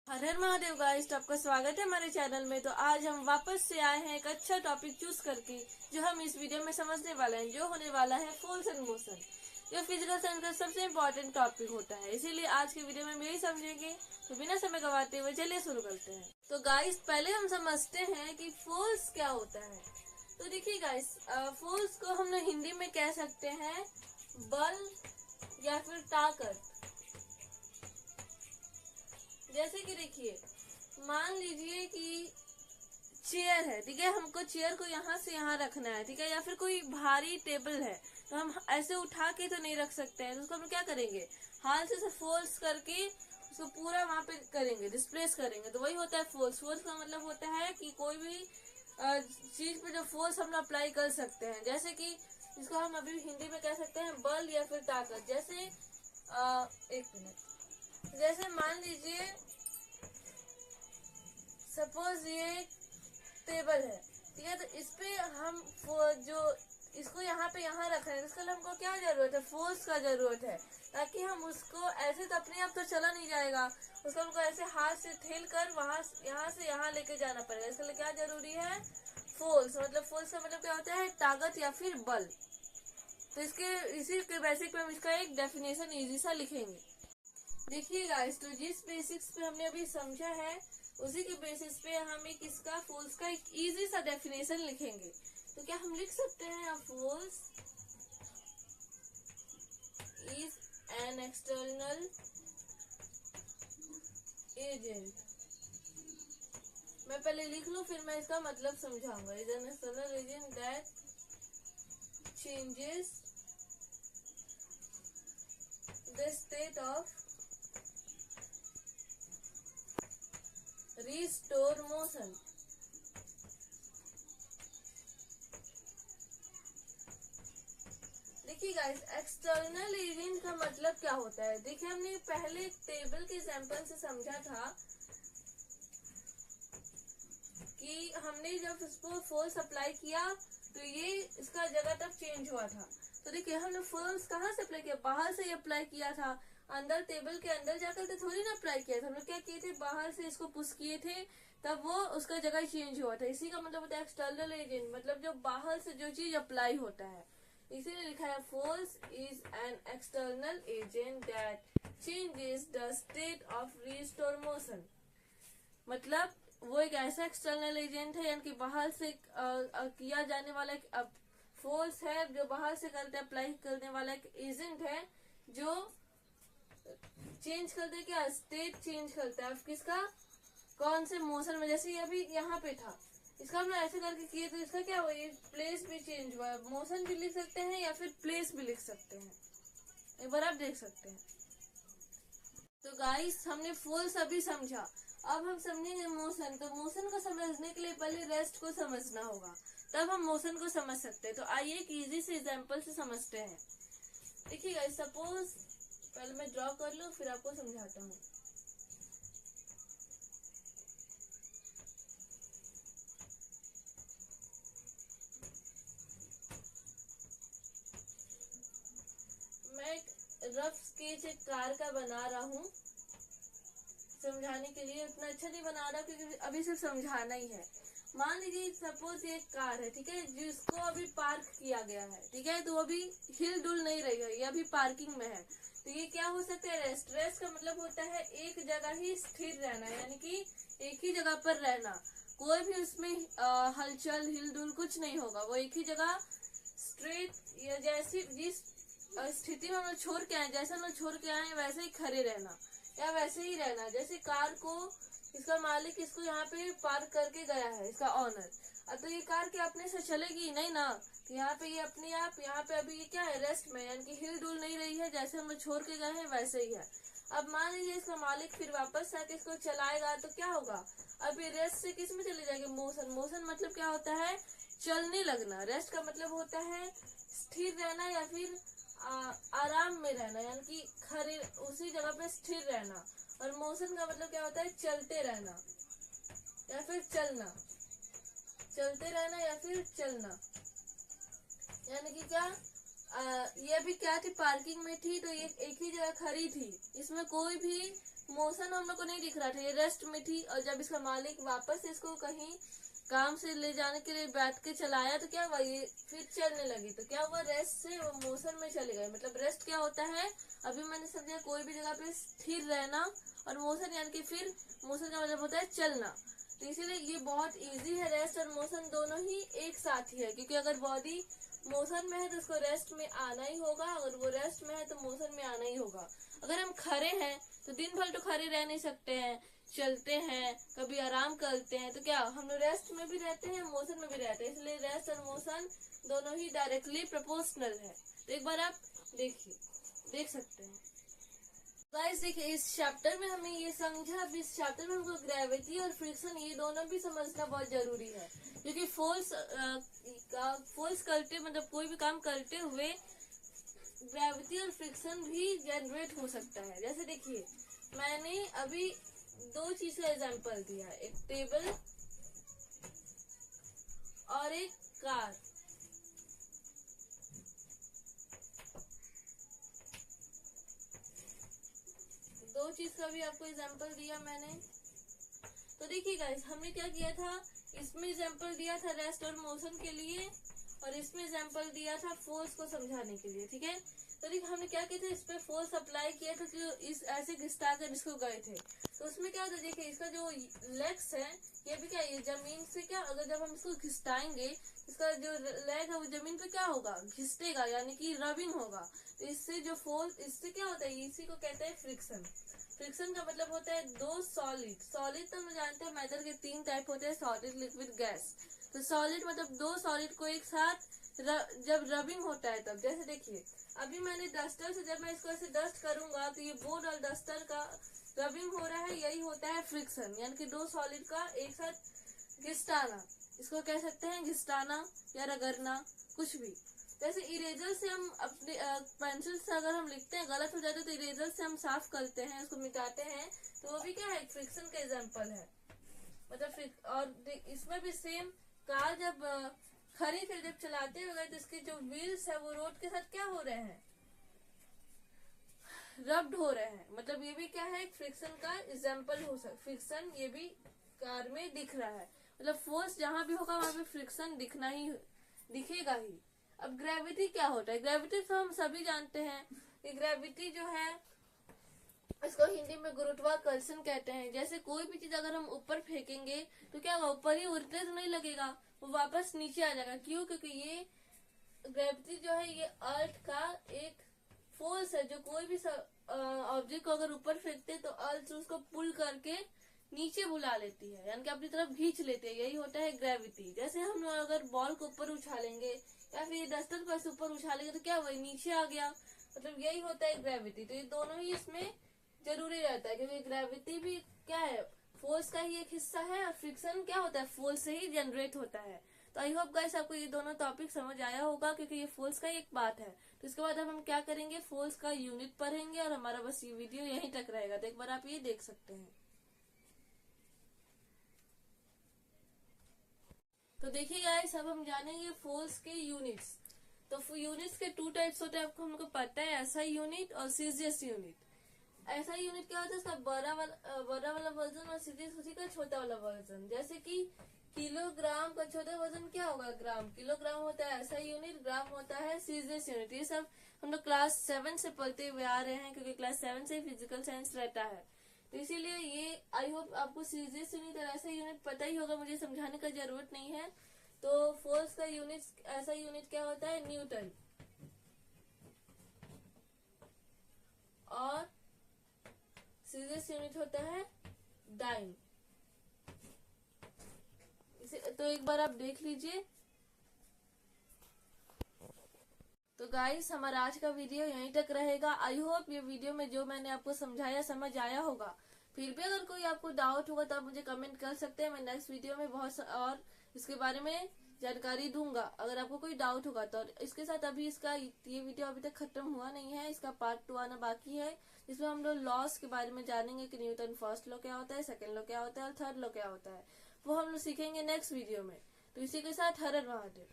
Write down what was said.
हर हर Mahadev guys, तो आपका स्वागत है हमारे चैनल में। तो आज हम वापस से आए हैं एक अच्छा टॉपिक चूज करके, जो हम इस वीडियो में समझने वाले हैं, जो होने वाला है फोर्स एंड मोशन। जो फिजिकल साइंस का सबसे इम्पोर्टेंट टॉपिक होता है, इसीलिए आज के वीडियो में हम यही समझेंगे। तो बिना समय गवाते हुए चलिए शुरू करते हैं। तो गाइस, पहले हम समझते हैं कि फोर्स क्या होता है। तो देखिए गाइस, फोर्स को हम लोग हिंदी में कह सकते हैं बल या फिर ताकत। जैसे कि देखिए, मान लीजिए कि चेयर है, ठीक है, हमको चेयर को यहाँ से यहाँ रखना है, ठीक है, या फिर कोई भारी टेबल है, तो हम ऐसे उठा के तो नहीं रख सकते हैं। तो उसको हम क्या करेंगे, हाथ से फोर्स करके उसको पूरा वहां पे करेंगे, डिस्प्लेस करेंगे। तो वही होता है फोर्स। फोर्स का मतलब होता है कि कोई भी चीज पे जो फोर्स हम अप्लाई कर सकते हैं। जैसे कि इसको हम अभी हिंदी में कह सकते हैं बल या फिर ताकत। जैसे एक मिनट, जैसे मान लीजिए सपोज ये टेबल है, ठीक है, तो इस पे हम जो इसको यहाँ पे यहाँ रख रहे हैं, इसके लिए हमको क्या जरूरत है, फोर्स का जरूरत है। ताकि हम उसको ऐसे तो अपने आप तो चला नहीं जाएगा, उसको हमको ऐसे हाथ से ठेल कर वहां यहाँ से यहाँ लेके जाना पड़ेगा। इसके लिए क्या जरूरी है, फोर्स। मतलब फोर्स का मतलब क्या होता है, ताकत या फिर बल। तो इसके इसी के बेसिक पे हम इसका एक डेफिनेशन इजी सा लिखेंगे। देखिए गाइस, तो जिस बेसिक्स पे हमने अभी समझा है, उसी के बेसिस पे हम एक इसका फोर्स का एक इजी सा डेफिनेशन लिखेंगे। तो क्या हम लिख सकते हैं, force is an external agent. मैं पहले लिख लूं, फिर मैं इसका मतलब समझाऊंगा। Is an external agent that changes the state of restore motion. देखिए गाइस, एक्सटर्नल एजेंट का मतलब क्या होता है। देखिए, हमने पहले एक टेबल के एग्जांपल से समझा था कि हमने जब इसको फोर्स अप्लाई किया तो ये इसका जगह तक चेंज हुआ था। तो देखिए, हमने फोर्स कहाँ से अप्लाई किया, बाहर से ही अप्लाई किया था। अंदर टेबल के अंदर जाकर तो थोड़ी ना अप्लाई किया था। हम लोग क्या किए थे, बाहर से इसको पुश किए थे, तब वो उसका जगह चेंज हुआ था। इसी का मतलब होता है एक्सटर्नल एजेंट, मतलब जो बाहर से जो चीज अप्लाई होता है। इसीलिए लिखा है force is an external agent that changes the state of restore motion. मतलब वो एक ऐसा एक्सटर्नल एजेंट है, यानी कि बाहर से किया जाने वाला एक फोर्स है, जो बाहर से करते अप्लाई करने वाला एक एजेंट है, जो चेंज कर दे, क्या स्टेट चेंज करता है किसका, कौन से मोशन में। जैसे ये अभी यहाँ पे था, इसका हम ऐसे करके किए तो इसका क्या हुआ, ये प्लेस भी चेंज हुआ। मोशन भी लिख सकते हैं या फिर प्लेस भी लिख सकते हैं, एक बार आप देख सकते हैं। तो गाइस, हमने फोर्स अभी समझा, अब हम समझेंगे मोशन। तो मोशन को समझने के लिए पहले रेस्ट को समझना होगा, तब हम मोशन को समझ सकते हैं। तो आइए एक इजी से एग्जांपल से समझते हैं। देखिए गाइस, सपोज पहले मैं ड्रॉ कर लूं, फिर आपको समझाता हूँ। मैं एक रफ स्केच एक कार का बना रहा हूँ, समझाने के लिए। उतना अच्छा नहीं बना रहा क्योंकि अभी सिर्फ समझाना ही है। मान लीजिए सपोज ये एक कार है, ठीक है, जिसको अभी पार्क किया गया है, ठीक है, तो अभी हिल डुल नहीं रही है, ये अभी पार्किंग में है। तो ये क्या हो सकता है, रेस्ट। रेस्ट का मतलब होता है एक जगह ही स्थिर रहना, यानी कि एक ही जगह पर रहना। कोई भी उसमें हलचल हिल डुल कुछ नहीं होगा, वो एक ही जगह स्ट्रेट, या जैसी जिस स्थिति में हम लोग छोड़ के आए, जैसे हम लोग छोड़ के आए वैसे ही खड़े रहना, या वैसे ही रहना। जैसे कार को इसका मालिक इसको यहाँ पे पार्क करके गया है, इसका ऑनर। अब तो ये कार क्या अपने से चलेगी नहीं ना, तो यहाँ पे ये अपने आप यहाँ पे अभी ये क्या है, रेस्ट में, यानी कि हिल डुल नहीं रही है। जैसे हम लोग छोड़ के गए हैं वैसे ही है। अब मान लीजिए इसका मालिक फिर वापस आके इसको चलाएगा, तो क्या होगा, अब ये रेस्ट से किस में चले जाएंगे, मोशन। मोशन मतलब क्या होता है, चलने लगना। रेस्ट का मतलब होता है स्थिर रहना या फिर आराम में रहना, यानी कि खड़े उसी जगह पे स्थिर रहना। और मोशन का मतलब क्या होता है, चलते रहना या फिर चलना, चलते रहना या फिर चलना, यानी कि क्या, ये अभी क्या थी, पार्किंग में थी, तो ये एक ही जगह खड़ी थी, इसमें कोई भी मोशन हम लोग को नहीं दिख रहा था, ये रेस्ट में थी। और जब इसका मालिक वापस इसको कहीं काम से ले जाने के लिए बैठ के चलाया तो क्या हुआ, ये फिर चलने लगी, तो क्या हुआ, रेस्ट से वो मोशन में चले गए। मतलब रेस्ट क्या होता है, अभी मैंने समझा कोई भी जगह पे स्थिर रहना, और मोशन यानी कि फिर मोशन का मतलब होता है चलना। तो इसीलिए ये बहुत इजी है, रेस्ट और मोशन दोनों ही एक साथ ही है, क्योंकि अगर बॉडी मोशन में है तो उसको रेस्ट में आना ही होगा, अगर वो रेस्ट में है तो मोशन में आना ही होगा। अगर हम खड़े हैं तो दिन भर तो खड़े रह नहीं सकते हैं, चलते हैं, कभी आराम करते हैं, तो क्या हम लोग रेस्ट में भी रहते हैं, मोशन में भी रहते हैं, इसलिए रेस्ट और मोशन दोनों ही डायरेक्टली प्रोपोर्शनल है। तो एक बार आप देखिए, देख सकते हैं गाइस। देखिए इस चैप्टर में हमें ये समझा, अब इस चैप्टर में हमको ग्रेविटी और फ्रिक्शन ये दोनों भी समझना बहुत जरूरी है, क्योंकि फोर्स करते मतलब कोई भी काम करते हुए ग्रेविटी और फ्रिक्शन भी जनरेट हो सकता है। जैसे देखिए मैंने अभी दो चीज का एग्जांपल दिया, एक टेबल और एक कार। दो चीज का भी आपको एग्जांपल दिया मैंने। तो देखिए गाइस, हमने क्या किया था, इसमें एग्जांपल दिया था रेस्ट और मोशन के लिए, और इसमें एग्जांपल दिया था फोर्स को समझाने के लिए, ठीक है। तो देखिए हमने क्या किया था, इस पे फोर्स अप्लाई किया था कि इस ऐसे घिसटा कर इसको गए थे। तो उसमें क्या होता है, देखिए इसका जो लेग्स है ये भी क्या, ये जमीन से क्या, अगर जब हम इसको घिसटाएंगे, इसका जो लेग है वो जमीन पे क्या होगा, घिसटेगा, यानी कि रबिंग होगा। तो इससे जो फोर्स, इससे क्या होता है, इसी को कहते हैं फ्रिक्शन। फ्रिक्शन का मतलब होता है दो सॉलिड, सॉलिड तो हम जानते हैं मैटर के तीन टाइप होते हैं, सॉलिड, लिक्विड, गैस। तो सॉलिड मतलब दो सॉलिड को एक साथ जब रबिंग होता है तब। जैसे देखिए अभी मैंने डस्टर से जब मैं इसको ऐसे डस्ट करूंगा तो ये बोर्ड और डस्टर का रबिंग हो रहा है, यही होता है फ्रिक्शन, यानी कि दो सॉलिड का एक साथ घिसटाना। इसको कह सकते हैं घिसटाना या रगड़ना, कुछ भी। जैसे इरेजर से हम अपने पेंसिल से अगर हम लिखते हैं गलत हो जाता है तो इरेजर से हम साफ करते हैं, उसको मिटाते हैं, तो वो भी क्या है, फ्रिक्शन का एग्जाम्पल है। मतलब और इसमें भी सेम, कार जब खड़ी थे जब चलाते हुए तो इसके जो व्हील्स है वो रोड के साथ क्या हो रहे हैं, रब्ड हो रहे हैं। मतलब ये भी क्या है, फ्रिक्शन का एग्जाम्पल हो सकता, फ्रिक्शन ये भी कार में दिख रहा है। मतलब फोर्स जहां भी होगा वहां पे फ्रिक्शन दिखेगा ही। अब ग्रेविटी क्या होता है, ग्रेविटी तो हम सभी जानते हैं कि ग्रेविटी जो है इसको हिंदी में गुरुत्वाकर्षण कहते हैं। जैसे कोई भी चीज अगर हम ऊपर फेंकेंगे तो क्या होगा, ऊपर ही उड़ते तो नहीं लगेगा, वो वापस नीचे आ जाएगा। क्यों, क्योंकि ये ग्रेविटी जो है ये अर्थ का एक फोर्स है, जो कोई भी ऑब्जेक्ट को अगर ऊपर फेंकते तो अर्थ उसको पुल करके नीचे बुला लेती है, यानी कि अपनी तरफ खींच लेती है, यही होता है ग्रेविटी। जैसे हम लोग अगर बॉल को ऊपर उछालेंगे या फिर डस्टर को ऐसे ऊपर उछालेंगे तो क्या वही नीचे आ गया, मतलब यही होता है ग्रेविटी। तो ये दोनों ही इसमें जरूरी रहता है, क्योंकि ग्रेविटी भी क्या है, फोर्स का ही एक हिस्सा है, और फ्रिक्शन क्या होता है, फोर्स से ही जनरेट होता है। तो आई होप गाइस आपको ये दोनों टॉपिक समझ आया होगा, क्योंकि ये फोर्स का एक बात है। तो इसके बाद अब हम क्या करेंगे, फोर्स का यूनिट पढ़ेंगे, और हमारा बस ये वीडियो यहीं तक रहेगा। तो एक बार आप ये देख सकते हैं। तो देखिए गाइस, अब हम जानेंगे फोर्स के यूनिट्स। तो यूनिट्स के टू टाइप्स होते हैं, आपको हमको पता है, ऐसा यूनिट और सीजीएस यूनिट। ऐसा यूनिट क्या होता है, इसका बड़ा वाला वर्जन, और सीजीएस उसी का छोटा वाला वर्जन। जैसे कि किलोग्राम का छोटा वर्जन क्या होगा, ग्राम। किलोग्राम होता है ऐसा यूनिट, ग्राम होता है सीजीएस यूनिट। ये सब हम लोग क्लास 7 से पढ़ते हुए आ रहे हैं, क्योंकि क्लास 7 से फिजिकल साइंस रहता है। तो इसीलिए ये आई होप आपको सीजीएस यूनिट और ऐसा यूनिट पता ही होगा, मुझे समझाने का जरूरत नहीं है। तो फोर्स का यूनिट, ऐसा यूनिट क्या होता है, न्यूटन। और सीजीएस यूनिट होता है डाइन। इसे तो एक बार आप देख लीजिए। तो गाइस हमारा आज का वीडियो यहीं तक रहेगा। आई होप ये वीडियो में जो मैंने आपको समझाया समझ आया होगा। फिर भी अगर कोई आपको डाउट होगा तो आप मुझे कमेंट कर सकते हैं, मैं नेक्स्ट वीडियो में बहुत और इसके बारे में जानकारी दूंगा, अगर आपको कोई डाउट होगा तो। इसके साथ अभी इसका ये वीडियो अभी तक खत्म हुआ नहीं है, इसका पार्ट 2 आना बाकी है, जिसमें हम लोग लॉस के बारे में जानेंगे कि न्यूटन फर्स्ट लॉ क्या होता है, सेकंड लॉ क्या होता है और थर्ड लॉ क्या होता है, वो हम लोग सीखेंगे नेक्स्ट वीडियो में। तो इसी के साथ हर हर महादेव।